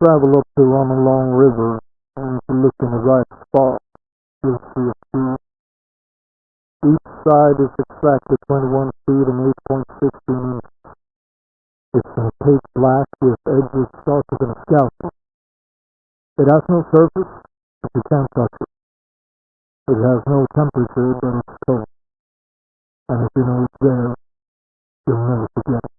travel up to on a long river, and if you look in the right spot, you'll see a tree. Each side is exactly 21 feet and 8.16 inches. It's opaque black with edges sharper than a scalpel. It has no surface, but you can't touch it. It has no temperature, but it's cold. And if you know it's there, you'll never forget it.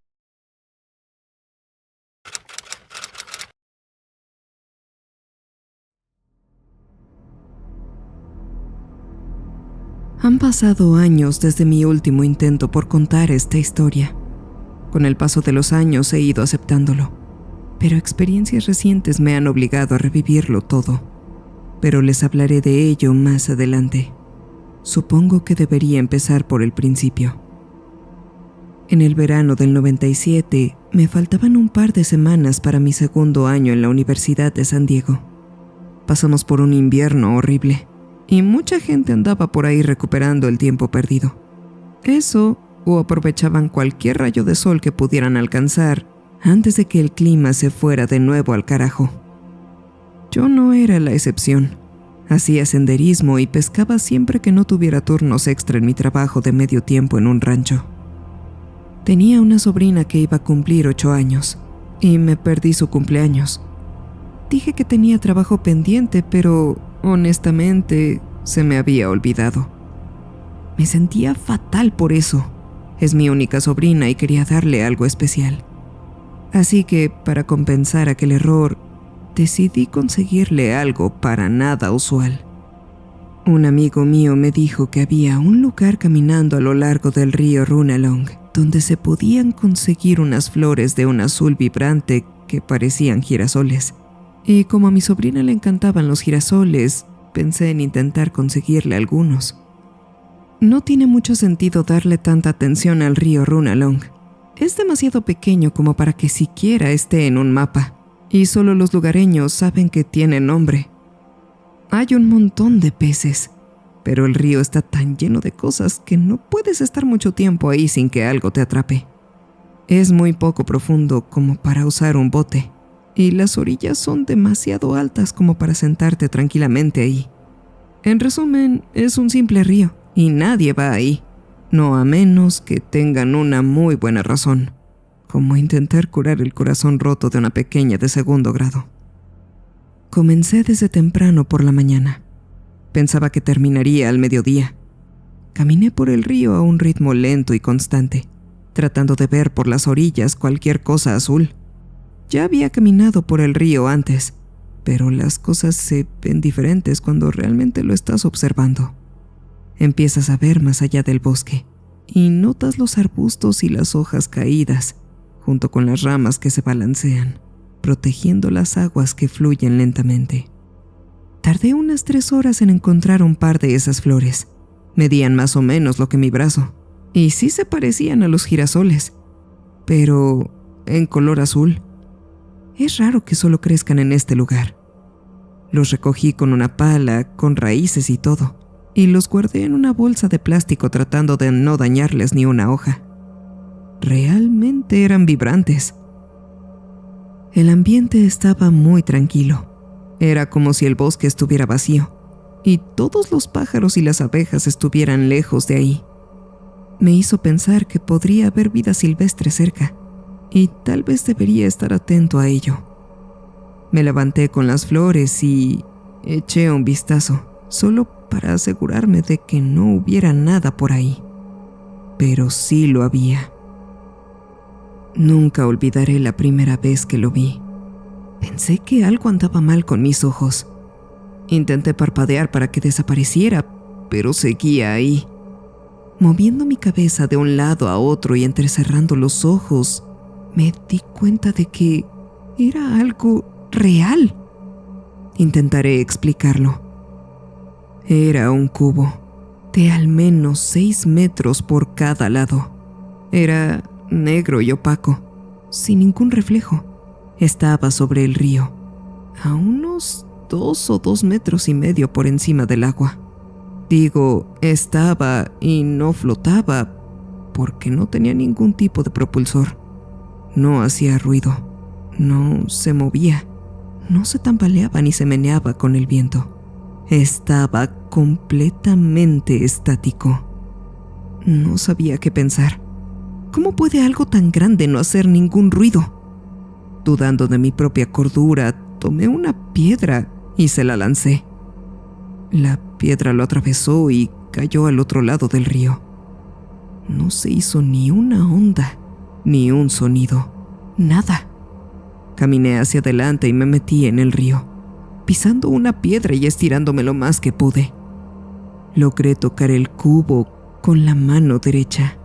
Han pasado años desde mi último intento por contar esta historia. Con el paso de los años he ido aceptándolo, pero experiencias recientes me han obligado a revivirlo todo. Pero les hablaré de ello más adelante. Supongo que debería empezar por el principio. En el verano del 97, me faltaban un par de semanas para mi segundo año en la Universidad de San Diego. Pasamos por un invierno horrible, y mucha gente andaba por ahí recuperando el tiempo perdido. Eso, o aprovechaban cualquier rayo de sol que pudieran alcanzar antes de que el clima se fuera de nuevo al carajo. Yo no era la excepción. Hacía senderismo y pescaba siempre que no tuviera turnos extra en mi trabajo de medio tiempo en un rancho. Tenía una sobrina que iba a cumplir 8 años, y me perdí su cumpleaños. Dije que tenía trabajo pendiente, pero honestamente se me había olvidado. Me sentía fatal por eso. Es mi única sobrina y quería darle algo especial. Así que, para compensar aquel error, decidí conseguirle algo para nada usual. Un amigo mío me dijo que había un lugar caminando a lo largo del río Runalong, donde se podían conseguir unas flores de un azul vibrante que parecían girasoles. Y como a mi sobrina le encantaban los girasoles, pensé en intentar conseguirle algunos. No tiene mucho sentido darle tanta atención al río Runalong. Es demasiado pequeño como para que siquiera esté en un mapa, y solo los lugareños saben que tiene nombre. Hay un montón de peces, pero el río está tan lleno de cosas que no puedes estar mucho tiempo ahí sin que algo te atrape. Es muy poco profundo como para usar un bote, y las orillas son demasiado altas como para sentarte tranquilamente ahí. En resumen, es un simple río, y nadie va ahí, no a menos que tengan una muy buena razón, como intentar curar el corazón roto de una pequeña de 2º grado. Comencé desde temprano por la mañana. Pensaba que terminaría al mediodía. Caminé por el río a un ritmo lento y constante, tratando de ver por las orillas cualquier cosa azul. Ya había caminado por el río antes, pero las cosas se ven diferentes cuando realmente lo estás observando. Empiezas a ver más allá del bosque, y notas los arbustos y las hojas caídas, junto con las ramas que se balancean, protegiendo las aguas que fluyen lentamente. Tardé unas 3 horas en encontrar un par de esas flores. Medían más o menos lo que mi brazo, y sí se parecían a los girasoles, pero en color azul. Es raro que solo crezcan en este lugar. Los recogí con una pala, con raíces y todo, y los guardé en una bolsa de plástico tratando de no dañarles ni una hoja. Realmente eran vibrantes. El ambiente estaba muy tranquilo. Era como si el bosque estuviera vacío, y todos los pájaros y las abejas estuvieran lejos de ahí. Me hizo pensar que podría haber vida silvestre cerca, y tal vez debería estar atento a ello. Me levanté con las flores y eché un vistazo, solo para asegurarme de que no hubiera nada por ahí. Pero sí lo había. Nunca olvidaré la primera vez que lo vi. Pensé que algo andaba mal con mis ojos. Intenté parpadear para que desapareciera, pero seguía ahí. Moviendo mi cabeza de un lado a otro y entrecerrando los ojos, me di cuenta de que era algo real. Intentaré explicarlo. Era un cubo de al menos 6 metros por cada lado. Era negro y opaco, sin ningún reflejo. Estaba sobre el río, a unos 2 o 2,5 metros por encima del agua. Digo, estaba y no flotaba, porque no tenía ningún tipo de propulsor. No hacía ruido, no se movía, No se tambaleaba ni se meneaba con el viento. Estaba completamente estático. No sabía qué pensar. ¿Cómo puede algo tan grande no hacer ningún ruido? Dudando de mi propia cordura, tomé una piedra y se la lancé. La piedra lo atravesó y cayó al otro lado del río. No se hizo ni una onda, ni un sonido, nada. Caminé hacia adelante y me metí en el río, pisando una piedra y estirándome lo más que pude. Logré tocar el cubo con la mano derecha.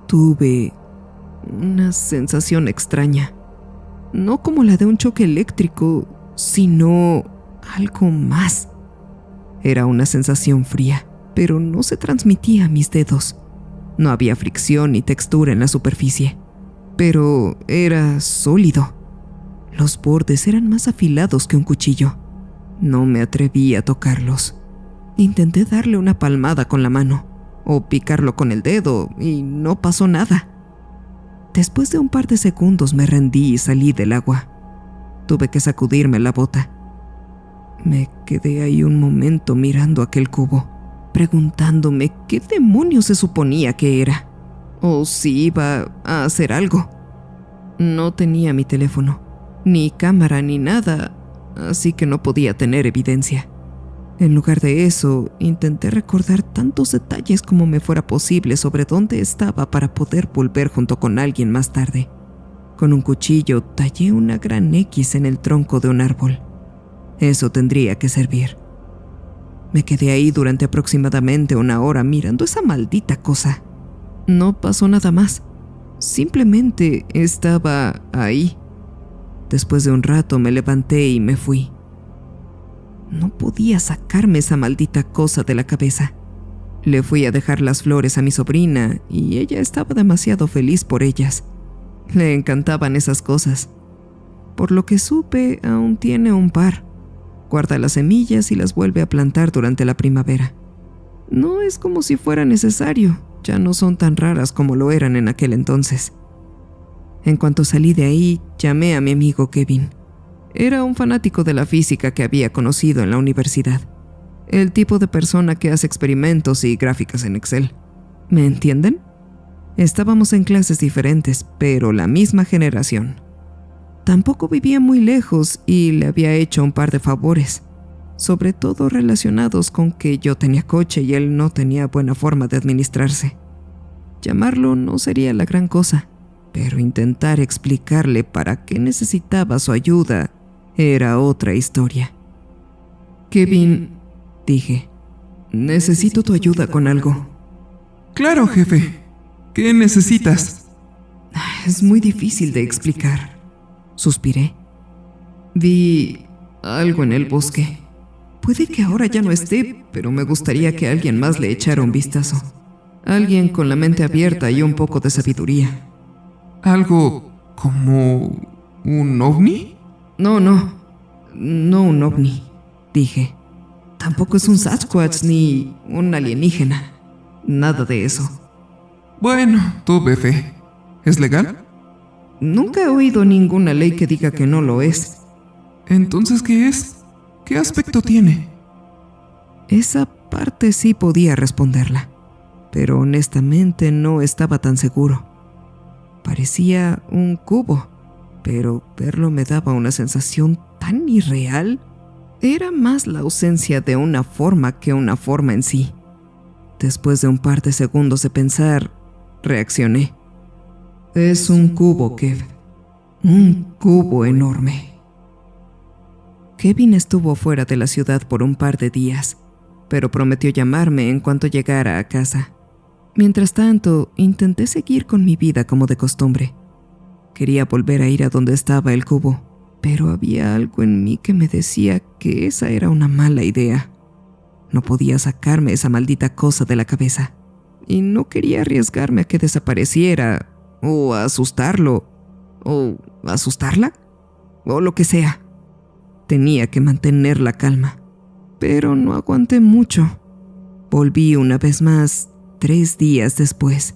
Tuve una sensación extraña, no como la de un choque eléctrico, sino algo más. Era una sensación fría, pero no se transmitía a mis dedos. No había fricción ni textura en la superficie, pero era sólido. Los bordes eran más afilados que un cuchillo. No me atreví a tocarlos. Intenté darle una palmada con la mano o picarlo con el dedo y no pasó nada. Después de un par de segundos me rendí y salí del agua. Tuve que sacudirme la bota. Me quedé ahí un momento mirando aquel cubo, preguntándome qué demonios se suponía que era, o si iba a hacer algo. No tenía mi teléfono, ni cámara ni nada, así que no podía tener evidencia. En lugar de eso, intenté recordar tantos detalles como me fuera posible sobre dónde estaba para poder volver junto con alguien más tarde. Con un cuchillo tallé una gran X en el tronco de un árbol. Eso tendría que servir. Me quedé ahí durante aproximadamente una hora mirando esa maldita cosa. No pasó nada más. Simplemente estaba ahí. Después de un rato me levanté y me fui. No podía sacarme esa maldita cosa de la cabeza. Le fui a dejar las flores a mi sobrina y ella estaba demasiado feliz por ellas. Le encantaban esas cosas. Por lo que supe, aún tiene un par. Guarda las semillas y las vuelve a plantar durante la primavera. No es como si fuera necesario, ya no son tan raras como lo eran en aquel entonces. En cuanto salí de ahí, llamé a mi amigo Kevin. Era un fanático de la física que había conocido en la universidad. El tipo de persona que hace experimentos y gráficas en Excel. ¿Me entienden? Estábamos en clases diferentes, pero la misma generación. Tampoco vivía muy lejos y le había hecho un par de favores, sobre todo relacionados con que yo tenía coche y él no tenía buena forma de administrarse. Llamarlo no sería la gran cosa, pero intentar explicarle para qué necesitaba su ayuda era otra historia. Kevin, dije, necesito tu ayuda con algo. Claro, jefe. ¿Qué necesitas? Es muy difícil de explicar. Suspiré. Vi algo en el bosque. Puede que ahora ya no esté, pero me gustaría que alguien más le echara un vistazo. Alguien con la mente abierta y un poco de sabiduría. ¿Algo como un ovni? No un ovni, dije. Tampoco es un Sasquatch ni un alienígena. Nada de eso. Bueno, tú ve fe. ¿Es legal? Nunca he oído ninguna ley que diga que no lo es. Entonces, ¿qué es? ¿Qué aspecto tiene? Esa parte sí podía responderla, pero honestamente no estaba tan seguro. Parecía un cubo, pero verlo me daba una sensación tan irreal. Era más la ausencia de una forma que una forma en sí. Después de un par de segundos de pensar, reaccioné. Es un cubo, Kev. Un cubo enorme. Kevin estuvo fuera de la ciudad por un par de días, pero prometió llamarme en cuanto llegara a casa. Mientras tanto, intenté seguir con mi vida como de costumbre. Quería volver a ir a donde estaba el cubo, pero había algo en mí que me decía que esa era una mala idea. No podía sacarme esa maldita cosa de la cabeza, y no quería arriesgarme a que desapareciera, o a asustarlo, o asustarla, o lo que sea. Tenía que mantener la calma, pero no aguanté mucho. Volví una vez más 3 días después.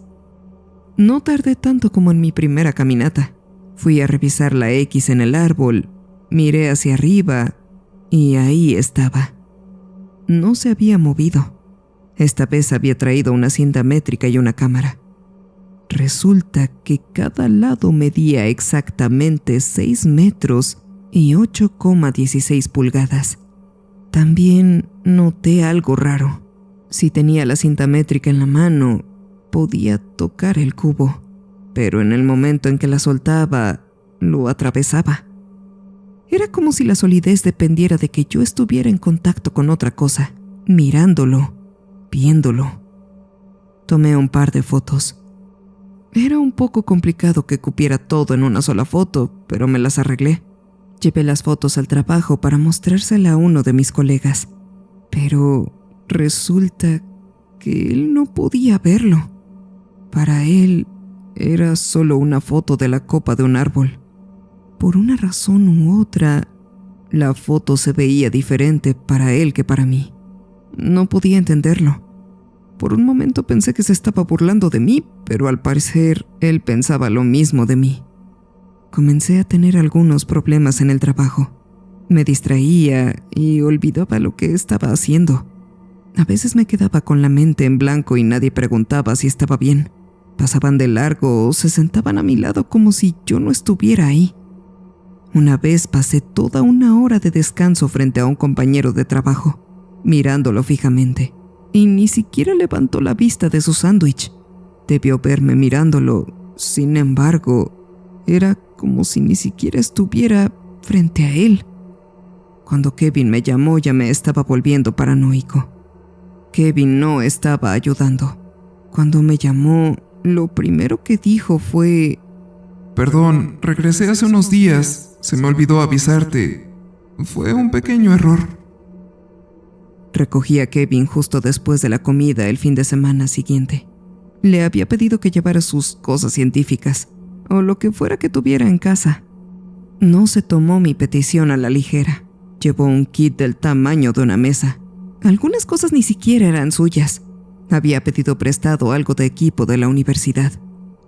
No tardé tanto como en mi primera caminata. Fui a revisar la X en el árbol Miré hacia arriba y ahí estaba. No se había movido. Esta vez había traído una cinta métrica y una cámara. Resulta que cada lado medía exactamente 6 metros y 8,16 pulgadas. También noté algo raro. Si tenía la cinta métrica en la mano, podía tocar el cubo, pero en el momento en que la soltaba, lo atravesaba. Era como si la solidez dependiera de que yo estuviera en contacto con otra cosa, mirándolo, viéndolo. Tomé un par de fotos. Era un poco complicado que cupiera todo en una sola foto, pero me las arreglé. Llevé las fotos al trabajo para mostrársela a uno de mis colegas, pero resulta que él no podía verlo. Para él era solo una foto de la copa de un árbol. Por una razón u otra, la foto se veía diferente para él que para mí. No podía entenderlo. Por un momento pensé que se estaba burlando de mí, pero al parecer él pensaba lo mismo de mí. Comencé a tener algunos problemas en el trabajo. Me distraía y olvidaba lo que estaba haciendo. A veces me quedaba con la mente en blanco y nadie preguntaba si estaba bien. Pasaban de largo o se sentaban a mi lado como si yo no estuviera ahí. Una vez pasé toda una hora de descanso frente a un compañero de trabajo, mirándolo fijamente, y ni siquiera levantó la vista de su sándwich. Debió verme mirándolo, sin embargo, era como si ni siquiera estuviera frente a él. Cuando Kevin me llamó ya me estaba volviendo paranoico. Kevin no estaba ayudando. Cuando me llamó, lo primero que dijo fue: Perdón, regresé hace unos días. Se me olvidó avisarte. Fue un pequeño error. Recogí a Kevin justo después de la comida el fin de semana siguiente. Le había pedido que llevara sus cosas científicas, o lo que fuera que tuviera en casa. No se tomó mi petición a la ligera. Llevó un kit del tamaño de una mesa. Algunas cosas ni siquiera eran suyas. Había pedido prestado algo de equipo de la universidad.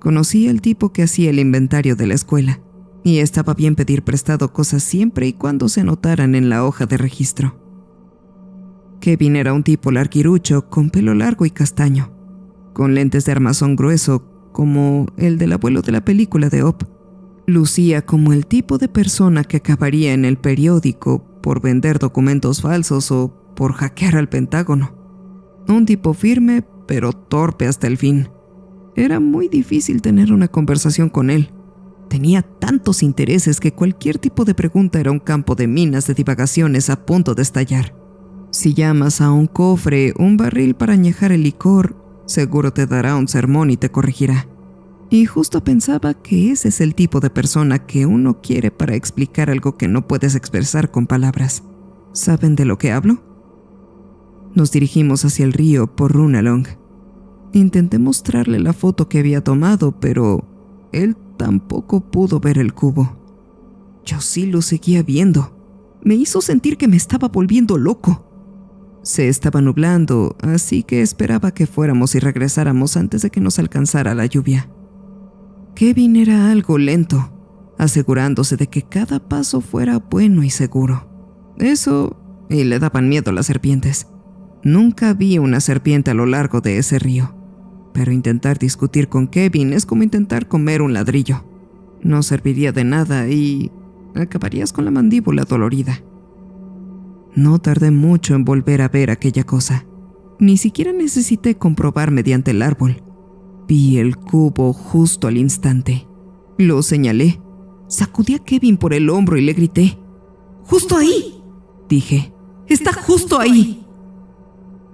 Conocí al tipo que hacía el inventario de la escuela, y estaba bien pedir prestado cosas siempre y cuando se anotaran en la hoja de registro. Kevin era un tipo larguirucho, con pelo largo y castaño, con lentes de armazón grueso, como el del abuelo de la película de Up. Lucía como el tipo de persona que acabaría en el periódico por vender documentos falsos o por hackear al Pentágono. Un tipo firme, pero torpe hasta el fin. Era muy difícil tener una conversación con él. Tenía tantos intereses que cualquier tipo de pregunta era un campo de minas de divagaciones a punto de estallar. Si llamas a un cofre, un barril para añejar el licor, seguro te dará un sermón y te corregirá. Y justo pensaba que ese es el tipo de persona que uno quiere para explicar algo que no puedes expresar con palabras. ¿Saben de lo que hablo? Nos dirigimos hacia el río por Runalong. Intenté mostrarle la foto que había tomado, pero él tampoco pudo ver el cubo. Yo sí lo seguía viendo. Me hizo sentir que me estaba volviendo loco. Se estaba nublando, así que esperaba que fuéramos y regresáramos antes de que nos alcanzara la lluvia. Kevin era algo lento, asegurándose de que cada paso fuera bueno y seguro. Eso, y le daban miedo las serpientes. Nunca vi una serpiente a lo largo de ese río, pero intentar discutir con Kevin es como intentar comer un ladrillo. No serviría de nada y acabarías con la mandíbula dolorida. No tardé mucho en volver a ver aquella cosa. Ni siquiera necesité comprobar mediante el árbol. Vi el cubo justo al instante. Lo señalé. Sacudí a Kevin por el hombro y le grité: ¡Justo ahí!, dije. ¡Está justo ahí!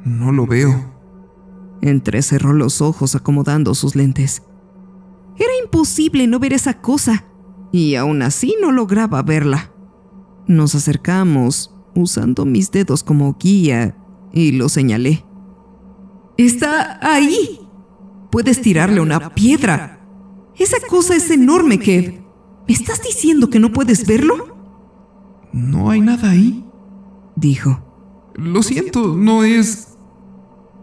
No lo veo. Entrecerró los ojos acomodando sus lentes. Era imposible no ver esa cosa, y aún así no lograba verla. Nos acercamos, usando mis dedos como guía, y lo señalé. ¡Está ahí! Puedes tirarle una piedra. Esa cosa es enorme, Kev. ¿Me estás diciendo que no puedes verlo? No hay nada ahí, dijo. Lo siento, no es...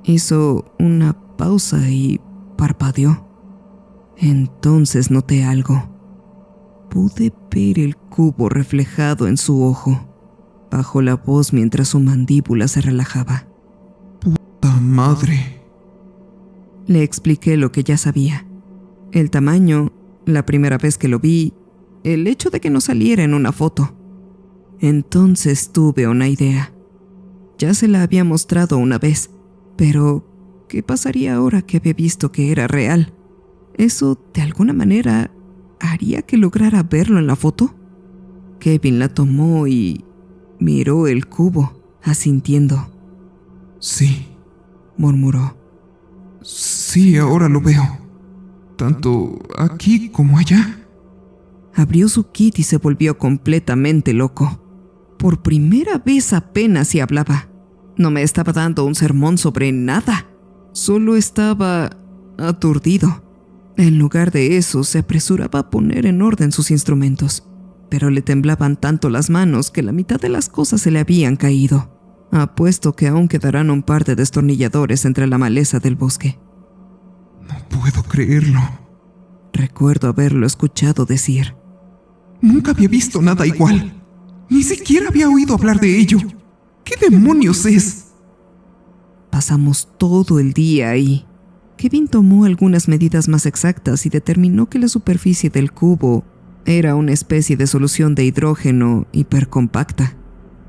Hizo una pausa y parpadeó. Entonces noté algo. Pude ver el cubo reflejado en su ojo, bajo la voz mientras su mandíbula se relajaba. ¡Puta madre! Le expliqué lo que ya sabía. El tamaño, la primera vez que lo vi, el hecho de que no saliera en una foto. Entonces tuve una idea. Ya se la había mostrado una vez, pero ¿qué pasaría ahora que había visto que era real? ¿Eso, de alguna manera, haría que lograra verlo en la foto? Kevin la tomó y miró el cubo, asintiendo. Sí, Murmuró. sí, ahora lo veo. Tanto aquí como allá. Abrió su kit y se volvió completamente loco. Por primera vez apenas si hablaba. No me estaba dando un sermón sobre nada. Solo estaba aturdido. En lugar de eso, se apresuraba a poner en orden sus instrumentos. Pero le temblaban tanto las manos que la mitad de las cosas se le habían caído. Apuesto que aún quedarán un par de destornilladores entre la maleza del bosque. No puedo creerlo. Recuerdo haberlo escuchado decir. Nunca había visto nada igual. Ni siquiera había oído hablar de ello. ¿Qué demonios es? Pasamos todo el día ahí. Kevin tomó algunas medidas más exactas y determinó que la superficie del cubo era una especie de solución de hidrógeno hipercompacta.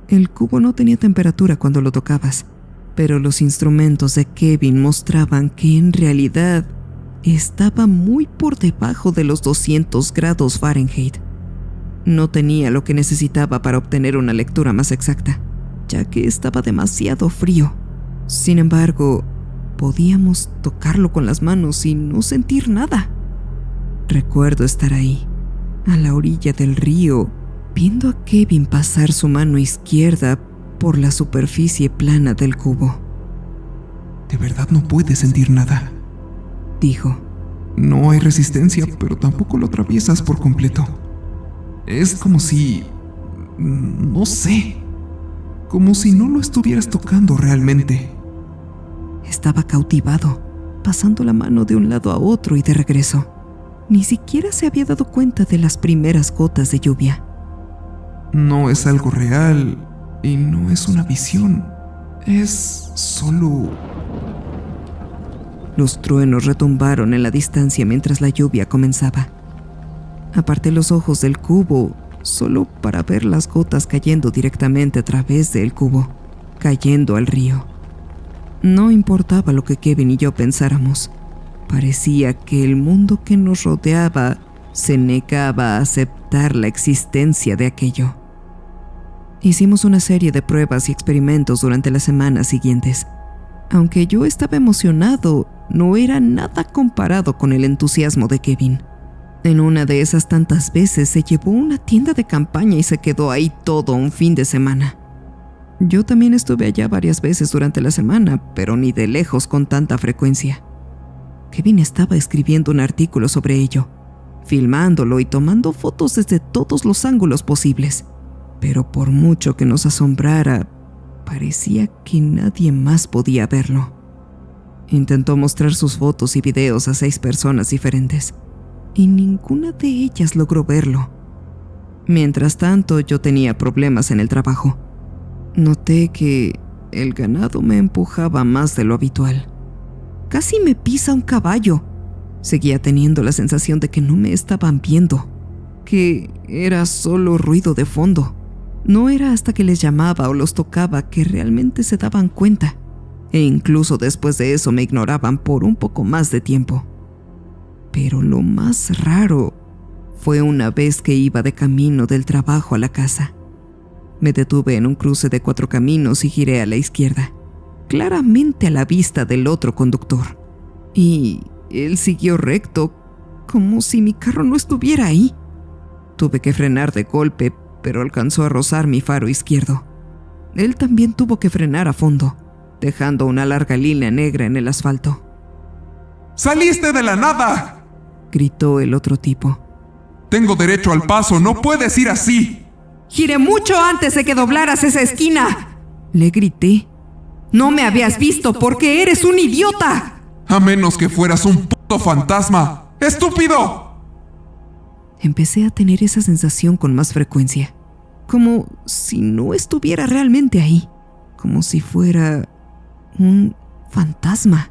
El cubo no tenía temperatura cuando lo tocabas, pero los instrumentos de Kevin mostraban que en realidad estaba muy por debajo de los 200 grados Fahrenheit. No tenía lo que necesitaba para obtener una lectura más exacta, ya que estaba demasiado frío. Sin embargo, podíamos tocarlo con las manos y no sentir nada. Recuerdo estar ahí, a la orilla del río, viendo a Kevin pasar su mano izquierda por la superficie plana del cubo. De verdad no puedes sentir nada. Dijo. No hay resistencia, pero tampoco lo atraviesas por completo. Es como si... no sé. Como si no lo estuvieras tocando realmente. Estaba cautivado, pasando la mano de un lado a otro y de regreso. Ni siquiera se había dado cuenta de las primeras gotas de lluvia. No es algo real y no es una visión. Es solo... Los truenos retumbaron en la distancia mientras la lluvia comenzaba. Aparté los ojos del cubo solo para ver las gotas cayendo directamente a través del cubo, cayendo al río. No importaba lo que Kevin y yo pensáramos. Parecía que el mundo que nos rodeaba se negaba a aceptar la existencia de aquello. Hicimos una serie de pruebas y experimentos durante las semanas siguientes. Aunque yo estaba emocionado, no era nada comparado con el entusiasmo de Kevin. En una de esas tantas veces se llevó una tienda de campaña y se quedó ahí todo un fin de semana. Yo también estuve allá varias veces durante la semana, pero ni de lejos con tanta frecuencia. Kevin estaba escribiendo un artículo sobre ello, filmándolo y tomando fotos desde todos los ángulos posibles. Pero por mucho que nos asombrara, parecía que nadie más podía verlo. Intentó mostrar sus fotos y videos a 6 personas diferentes, y ninguna de ellas logró verlo. Mientras tanto, yo tenía problemas en el trabajo. Noté que el ganado me empujaba más de lo habitual. Casi me pisa un caballo. Seguía teniendo la sensación de que no me estaban viendo, que era solo ruido de fondo. No era hasta que les llamaba o los tocaba que realmente se daban cuenta, e incluso después de eso me ignoraban por un poco más de tiempo. Pero lo más raro fue una vez que iba de camino del trabajo a la casa. Me detuve en un cruce de 4 caminos y giré a la izquierda, claramente a la vista del otro conductor. Y él siguió recto, como si mi carro no estuviera ahí. Tuve que frenar de golpe, pero alcanzó a rozar mi faro izquierdo. Él también tuvo que frenar a fondo, dejando una larga línea negra en el asfalto. ¡Saliste de la nada!, gritó el otro tipo. Tengo derecho al paso, no puedes ir así. Giré mucho antes de que doblaras esa esquina, le grité. No me habías visto porque eres un idiota. A menos que fueras un puto fantasma. ¡Estúpido! Empecé a tener esa sensación con más frecuencia, como si no estuviera realmente ahí, como si fuera un fantasma.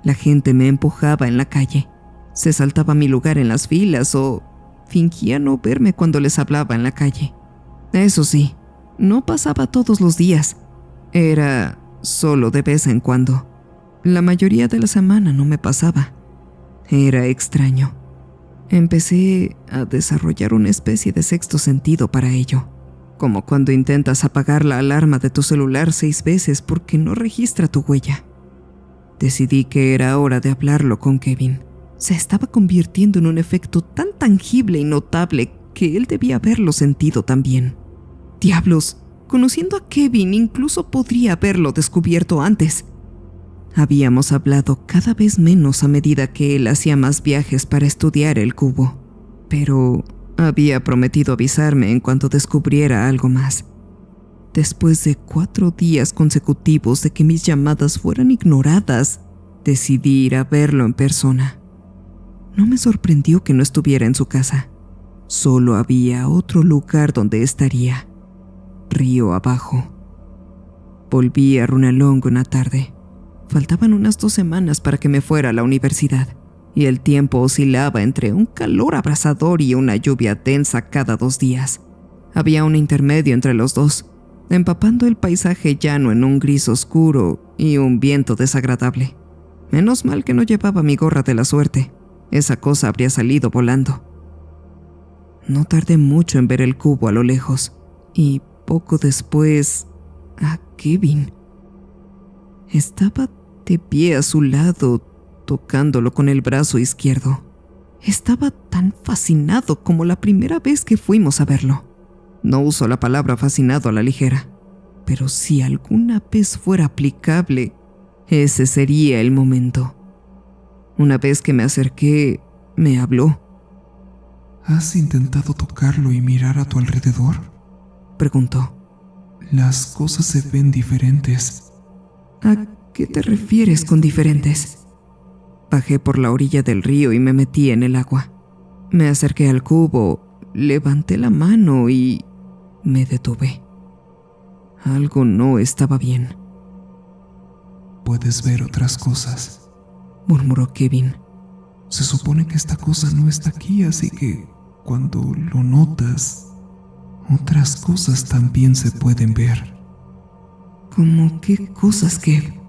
La gente me empujaba en la calle, se saltaba mi lugar en las filas o fingía no verme cuando les hablaba en la calle. Eso sí, no pasaba todos los días, era solo de vez en cuando. La mayoría de la semana no me pasaba. Era extraño. Empecé a desarrollar una especie de sexto sentido para ello, como cuando intentas apagar la alarma de tu celular 6 veces porque no registra tu huella. Decidí que era hora de hablarlo con Kevin. Se estaba convirtiendo en un efecto tan tangible y notable que él debía haberlo sentido también. Diablos, conociendo a Kevin incluso podría haberlo descubierto antes. Habíamos hablado cada vez menos a medida que él hacía más viajes para estudiar el cubo, pero había prometido avisarme en cuanto descubriera algo más. Después de 4 días consecutivos de que mis llamadas fueran ignoradas, decidí ir a verlo en persona. No me sorprendió que no estuviera en su casa. Solo había otro lugar donde estaría: río abajo. Volví a Runalong una tarde. Faltaban unas 2 semanas para que me fuera a la universidad, y el tiempo oscilaba entre un calor abrasador y una lluvia densa cada 2 días. Había un intermedio entre los dos, empapando el paisaje llano en un gris oscuro y un viento desagradable. Menos mal que no llevaba mi gorra de la suerte. Esa cosa habría salido volando. No tardé mucho en ver el cubo a lo lejos, y poco después a Kevin. Estaba de pie a su lado, tocándolo con el brazo izquierdo. Estaba tan fascinado como la primera vez que fuimos a verlo. No uso la palabra fascinado a la ligera, pero si alguna vez fuera aplicable, ese sería el momento. Una vez que me acerqué, me habló. ¿Has intentado tocarlo y mirar a tu alrededor? Preguntó. Las cosas se ven diferentes. ¿A qué te refieres con diferentes? Bajé por la orilla del río y me metí en el agua. Me acerqué al cubo, levanté la mano y me detuve. Algo no estaba bien. Puedes ver otras cosas, murmuró Kevin. Se supone que esta cosa no está aquí, así que cuando lo notas, otras cosas también se pueden ver. ¿Cómo qué cosas, Kev?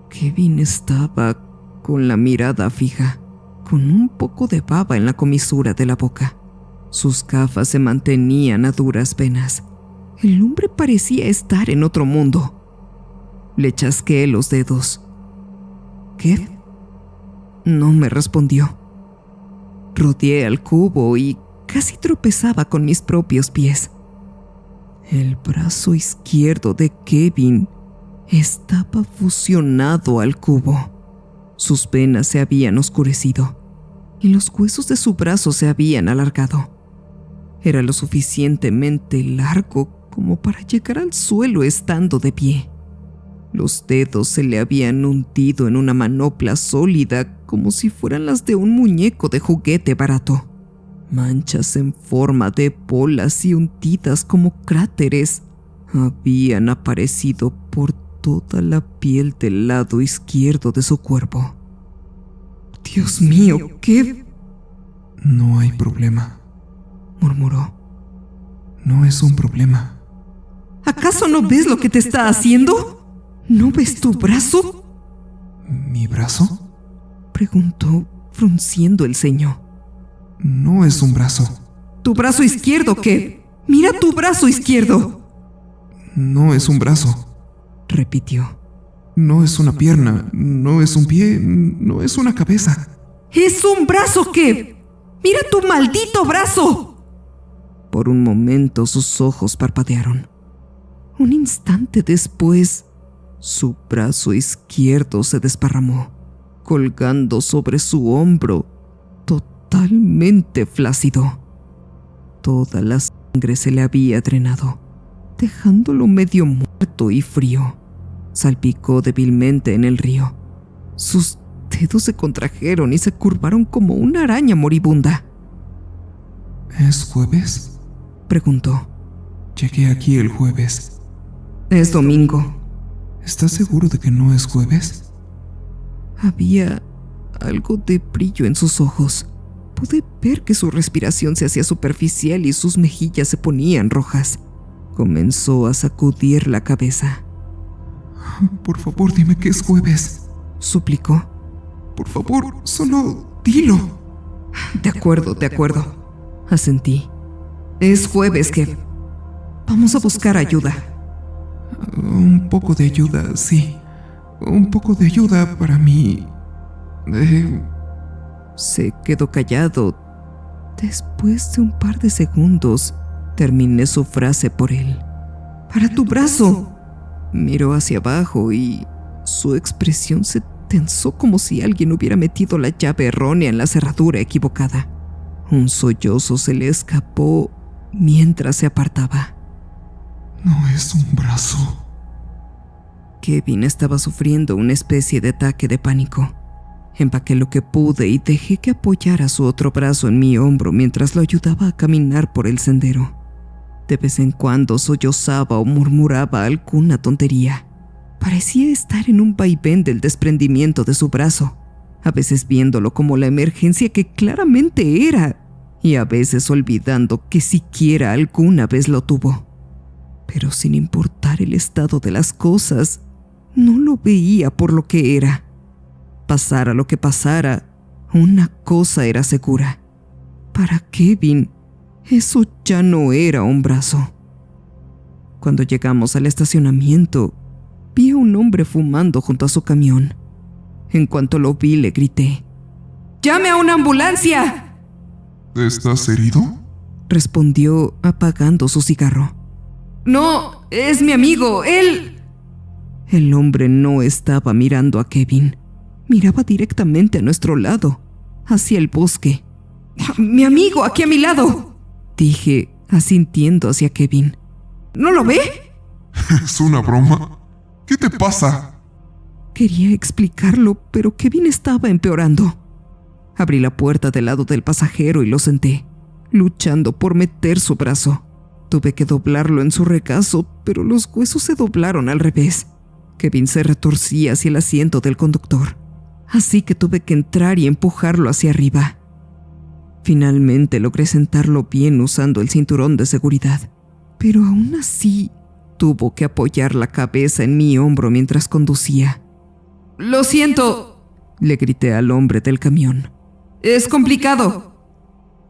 Kevin estaba con la mirada fija, con un poco de baba en la comisura de la boca. Sus gafas se mantenían a duras penas. El hombre parecía estar en otro mundo. Le chasqueé los dedos. ¿Qué? No me respondió. Rodeé al cubo y casi tropezaba con mis propios pies. El brazo izquierdo de Kevin estaba fusionado al cubo. Sus venas se habían oscurecido y los huesos de su brazo se habían alargado. Era lo suficientemente largo como para llegar al suelo estando de pie. Los dedos se le habían hundido en una manopla sólida como si fueran las de un muñeco de juguete barato. Manchas en forma de bolas y hundidas como cráteres habían aparecido por toda la piel del lado izquierdo de su cuerpo. Dios mío, ¿qué? No hay problema, murmuró. No es un problema. ¿Acaso no ves lo que te está haciendo? ¿No ves tu brazo? ¿Mi brazo? Preguntó, frunciendo el ceño. No es un brazo. ¿Tu brazo izquierdo qué? ¡Mira tu brazo izquierdo! No es un brazo, repitió. No es una pierna, no es un pie, no es una cabeza. ¡Es un brazo, Kev! ¡Mira tu maldito brazo! Por un momento sus ojos parpadearon. Un instante después, su brazo izquierdo se desparramó, colgando sobre su hombro, totalmente flácido. Toda la sangre se le había drenado, dejándolo medio muerto y frío. Salpicó débilmente en el río. Sus dedos se contrajeron y se curvaron como una araña moribunda. ¿Es jueves? Preguntó. Llegué aquí el jueves. Es domingo. ¿Estás seguro de que no es jueves? Había algo de brillo en sus ojos. Pude ver que su respiración se hacía superficial y sus mejillas se ponían rojas. Comenzó a sacudir la cabeza. Por favor, dime que es jueves. Suplicó. Por favor, solo dilo. De acuerdo. Asentí. Es jueves, Kev. Vamos a buscar ayuda. Un poco de ayuda, sí. Un poco de ayuda para mí. Se quedó callado. Después de un par de segundos, terminé su frase por él. ¡Para tu brazo! Miró hacia abajo y su expresión se tensó como si alguien hubiera metido la llave errónea en la cerradura equivocada. Un sollozo se le escapó mientras se apartaba. No es un brazo. Kevin estaba sufriendo una especie de ataque de pánico. Empaqué lo que pude y dejé que apoyara su otro brazo en mi hombro mientras lo ayudaba a caminar por el sendero. De vez en cuando sollozaba o murmuraba alguna tontería. Parecía estar en un vaivén del desprendimiento de su brazo, a veces viéndolo como la emergencia que claramente era, y a veces olvidando que siquiera alguna vez lo tuvo. Pero sin importar el estado de las cosas, no lo veía por lo que era. Pasara lo que pasara, una cosa era segura. Para Kevin, eso ya no era un brazo. Cuando llegamos al estacionamiento, vi a un hombre fumando junto a su camión. En cuanto lo vi, le grité: ¡Llame a una ambulancia! ¿Estás herido? Respondió apagando su cigarro. No, es mi amigo, él... El hombre no estaba mirando a Kevin. Miraba directamente a nuestro lado, hacia el bosque. ¡Mi amigo, aquí a mi lado!, dije, asintiendo hacia Kevin. ¿No lo ve? ¿Es una broma? ¿Qué te pasa? Quería explicarlo, pero Kevin estaba empeorando. Abrí la puerta del lado del pasajero y lo senté, luchando por meter su brazo. Tuve que doblarlo en su regazo, pero los huesos se doblaron al revés. Kevin se retorcía hacia el asiento del conductor, así que tuve que entrar y empujarlo hacia arriba. Finalmente logré sentarlo bien usando el cinturón de seguridad, pero aún así tuvo que apoyar la cabeza en mi hombro mientras conducía. «Lo siento», le grité al hombre del camión. «Es complicado».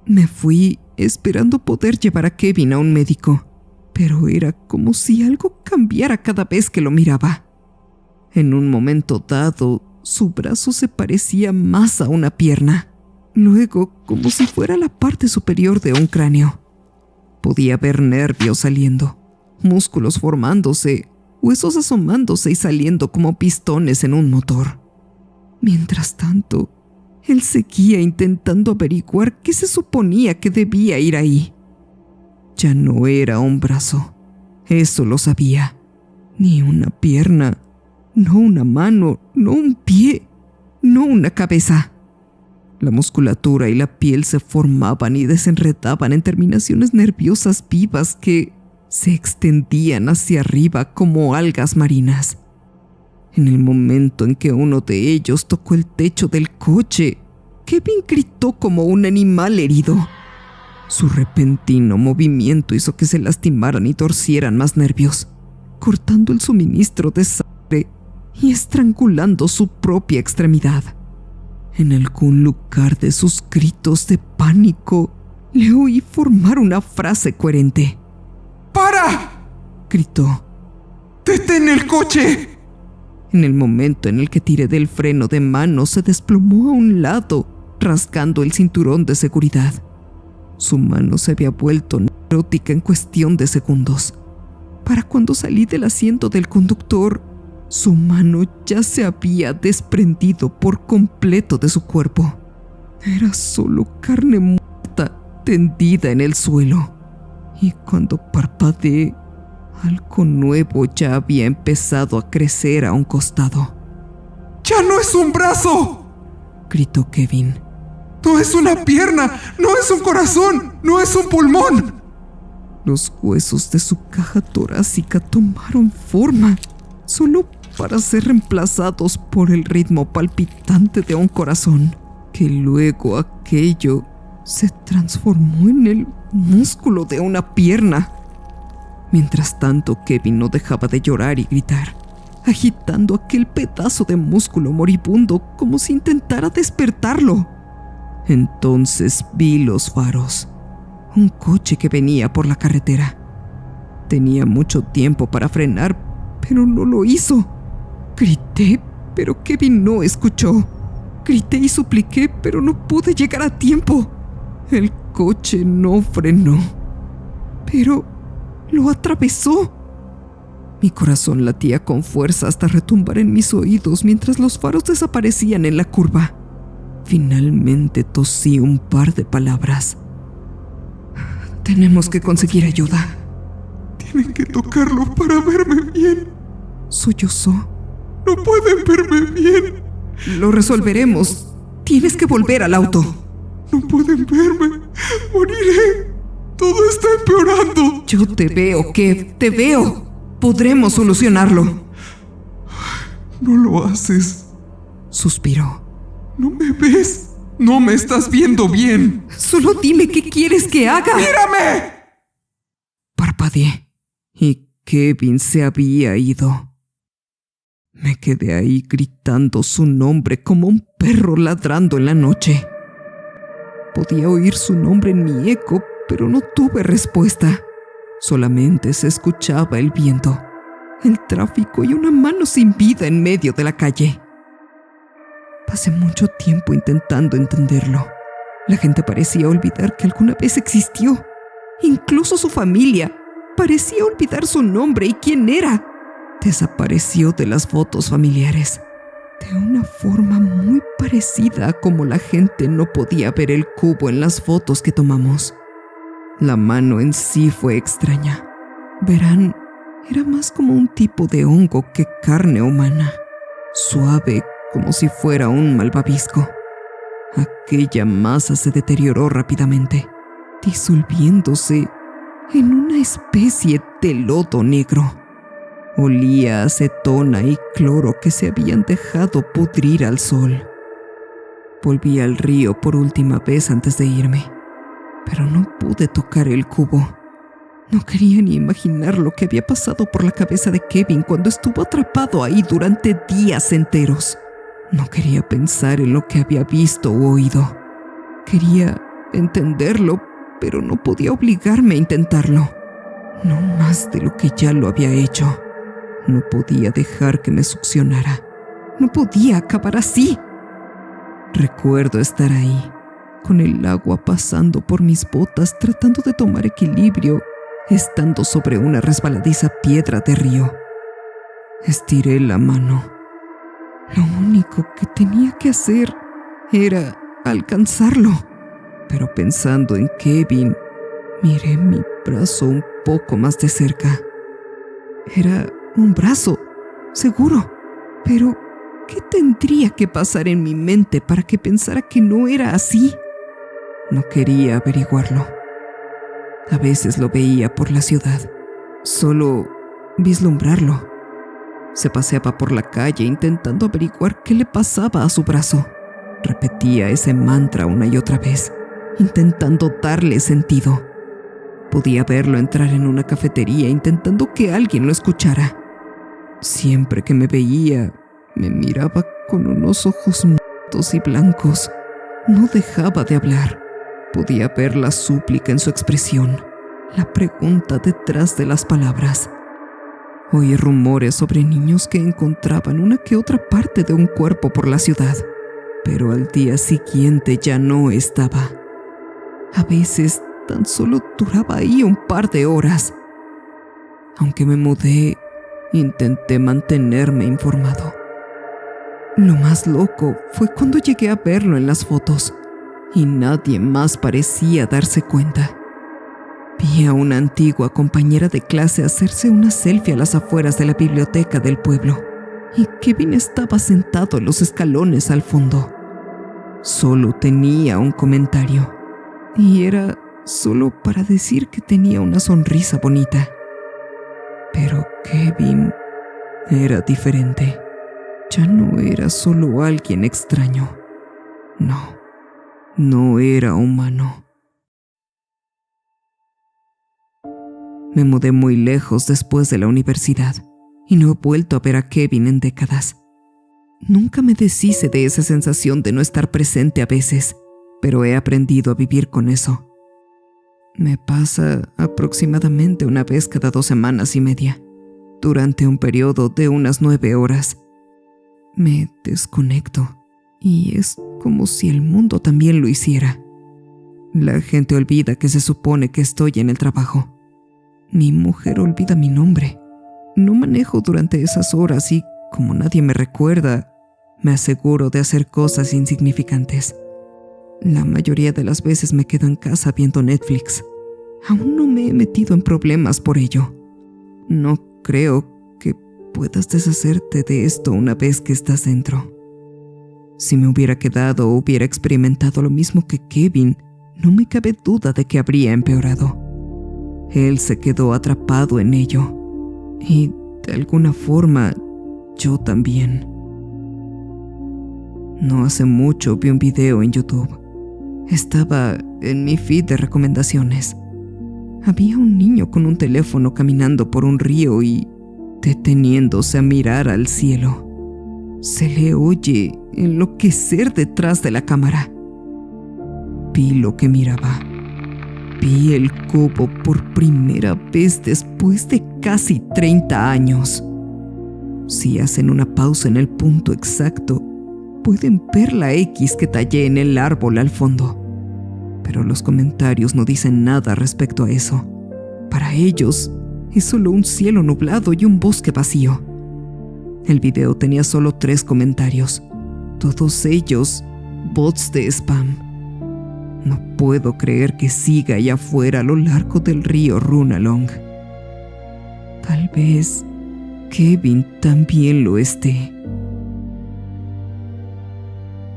Me fui esperando poder llevar a Kevin a un médico, pero era como si algo cambiara cada vez que lo miraba. En un momento dado, su brazo se parecía más a una pierna, luego como si fuera la parte superior de un cráneo. Podía ver nervios saliendo, músculos formándose, huesos asomándose y saliendo como pistones en un motor. Mientras tanto, él seguía intentando averiguar qué se suponía que debía ir ahí. Ya no era un brazo, eso lo sabía. Ni una pierna, no una mano, no un pie, no una cabeza. La musculatura y la piel se formaban y desenredaban en terminaciones nerviosas vivas que se extendían hacia arriba como algas marinas. En el momento en que uno de ellos tocó el techo del coche, Kevin gritó como un animal herido. Su repentino movimiento hizo que se lastimaran y torcieran más nervios, cortando el suministro de sangre y estrangulando su propia extremidad. En algún lugar de sus gritos de pánico, le oí formar una frase coherente. ¡Para!, gritó. ¡Detén el coche! En el momento en el que tiré del freno de mano, se desplomó a un lado, rasgando el cinturón de seguridad. Su mano se había vuelto necrótica en cuestión de segundos. Para cuando salí del asiento del conductor, su mano ya se había desprendido por completo de su cuerpo. Era solo carne muerta tendida en el suelo. Y cuando parpadeé, algo nuevo ya había empezado a crecer a un costado. ¡Ya no es un brazo!, gritó Kevin. ¡No es una pierna! ¡No es un corazón! ¡No es un pulmón! Los huesos de su caja torácica tomaron forma, solo para ser reemplazados por el ritmo palpitante de un corazón, que luego aquello se transformó en el músculo de una pierna. Mientras tanto, Kevin no dejaba de llorar y gritar, agitando aquel pedazo de músculo moribundo como si intentara despertarlo. Entonces vi los faros, un coche que venía por la carretera. Tenía mucho tiempo para frenar, pero no lo hizo. Grité, pero Kevin no escuchó. Grité y supliqué, pero no pude llegar a tiempo. El coche no frenó, pero lo atravesó. Mi corazón latía con fuerza hasta retumbar en mis oídos mientras los faros desaparecían en la curva. Finalmente tosí un par de palabras. Tenemos que conseguir ayuda. Tienen que tocarlo para verme bien. Sollozó. No pueden verme bien. Lo resolveremos. Tienes que volver al auto. No pueden verme. Moriré. Todo está empeorando. Yo te veo, Kev. Te veo. Podremos solucionarlo. No lo haces. Suspiró. ¿No me ves? No me estás viendo bien. Solo dime qué quieres que haga. ¡Mírame! Parpadeé y Kevin se había ido. Me quedé ahí gritando su nombre como un perro ladrando en la noche. Podía oír su nombre en mi eco, pero no tuve respuesta. Solamente se escuchaba el viento, el tráfico y una mano sin vida en medio de la calle. Pasé mucho tiempo intentando entenderlo. La gente parecía olvidar que alguna vez existió. Incluso su familia parecía olvidar su nombre y quién era. Desapareció de las fotos familiares, de una forma muy parecida a como la gente no podía ver el cubo en las fotos que tomamos. La mano en sí fue extraña. Verán, era más como un tipo de hongo que carne humana, suave como si fuera un malvavisco. Aquella masa se deterioró rápidamente, disolviéndose en una especie de lodo negro. Olía a acetona y cloro que se habían dejado pudrir al sol. Volví al río por última vez antes de irme, pero no pude tocar el cubo. No quería ni imaginar lo que había pasado por la cabeza de Kevin cuando estuvo atrapado ahí durante días enteros. No quería pensar en lo que había visto o oído. Quería entenderlo, pero no podía obligarme a intentarlo. No más de lo que ya lo había hecho. No podía dejar que me succionara. No podía acabar así. Recuerdo estar ahí, con el agua pasando por mis botas, tratando de tomar equilibrio, estando sobre una resbaladiza piedra de río. Estiré la mano. Lo único que tenía que hacer era alcanzarlo. Pero pensando en Kevin, miré mi brazo un poco más de cerca. Era un brazo, seguro. Pero, ¿qué tendría que pasar en mi mente para que pensara que no era así? No quería averiguarlo. A veces lo veía por la ciudad, solo vislumbrarlo. Se paseaba por la calle intentando averiguar qué le pasaba a su brazo. Repetía ese mantra una y otra vez, intentando darle sentido. Podía verlo entrar en una cafetería intentando que alguien lo escuchara. Siempre que me veía, me miraba con unos ojos muertos y blancos. No dejaba de hablar. Podía ver la súplica en su expresión, la pregunta detrás de las palabras. Oí rumores sobre niños que encontraban una que otra parte de un cuerpo por la ciudad, pero al día siguiente ya no estaba. A veces tan solo duraba ahí un par de horas. Aunque me mudé, intenté mantenerme informado. Lo más loco fue cuando llegué a verlo en las fotos y nadie más parecía darse cuenta. Vi a una antigua compañera de clase hacerse una selfie a las afueras de la biblioteca del pueblo y Kevin estaba sentado en los escalones al fondo. Solo tenía un comentario, y era solo para decir que tenía una sonrisa bonita. Pero Kevin era diferente. Ya no era solo alguien extraño. No, no era humano. Me mudé muy lejos después de la universidad y no he vuelto a ver a Kevin en décadas. Nunca me deshice de esa sensación de no estar presente a veces, pero he aprendido a vivir con eso. Me pasa aproximadamente una vez cada 2 semanas y media, durante un periodo de unas 9 horas. Me desconecto y es como si el mundo también lo hiciera. La gente olvida que se supone que estoy en el trabajo. Mi mujer olvida mi nombre. No manejo durante esas horas y, como nadie me recuerda, me aseguro de hacer cosas insignificantes. La mayoría de las veces me quedo en casa viendo Netflix. Aún no me he metido en problemas por ello. No creo que puedas deshacerte de esto una vez que estás dentro. Si me hubiera quedado o hubiera experimentado lo mismo que Kevin, no me cabe duda de que habría empeorado. Él se quedó atrapado en ello. Y, de alguna forma, yo también. No hace mucho vi un video en YouTube. Estaba en mi feed de recomendaciones. Había un niño con un teléfono caminando por un río y deteniéndose a mirar al cielo. Se le oye enloquecer detrás de la cámara. Vi lo que miraba. Vi el cubo por primera vez después de casi 30 años. Si hacen una pausa en el punto exacto, pueden ver la X que tallé en el árbol al fondo. Pero los comentarios no dicen nada respecto a eso. Para ellos, es solo un cielo nublado y un bosque vacío. El video tenía solo 3 comentarios, todos ellos bots de spam. No puedo creer que siga allá afuera a lo largo del río Runalong. Tal vez Kevin también lo esté.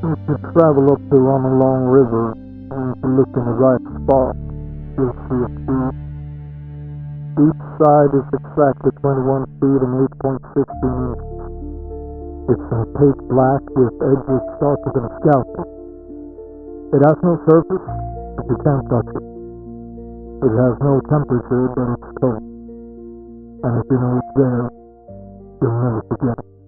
If you travel up to Runalong River and if you look in the right spot, you'll see a tree. Each side is exactly 21 feet and 8.16 inches. It's opaque black with edges sharper than a scalpel. It has no surface, but you can't touch it. It has no temperature, but it's cold. And if you know it's there, you'll never forget it.